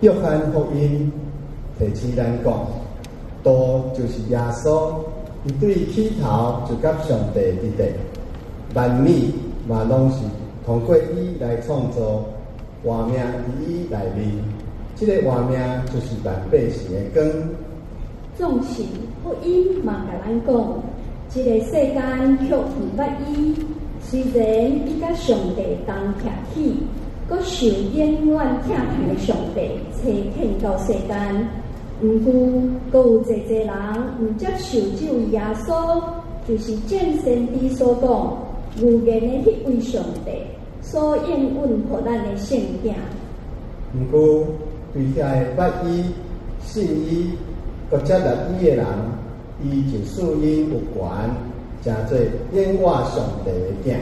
约翰福音提醒咱讲，道就是耶稣，伊对起头就甲上帝伫地，万物嘛拢是通过伊来创造，画命伫伊内面，这个画命就是万百姓的光。总是福音嘛，甲咱讲，这个世间却唔捌伊。虽然伊甲上帝同徛起，阁受永远疼痛的上帝差遣到世间，毋过，阁有济人唔接受这位耶稣，就是正先知所讲预言的迄位上帝所应允互咱的圣经。毋过，对遐个捌伊、信伊、阁接纳伊的人，伊就属因有权，诚做永活上帝的囝。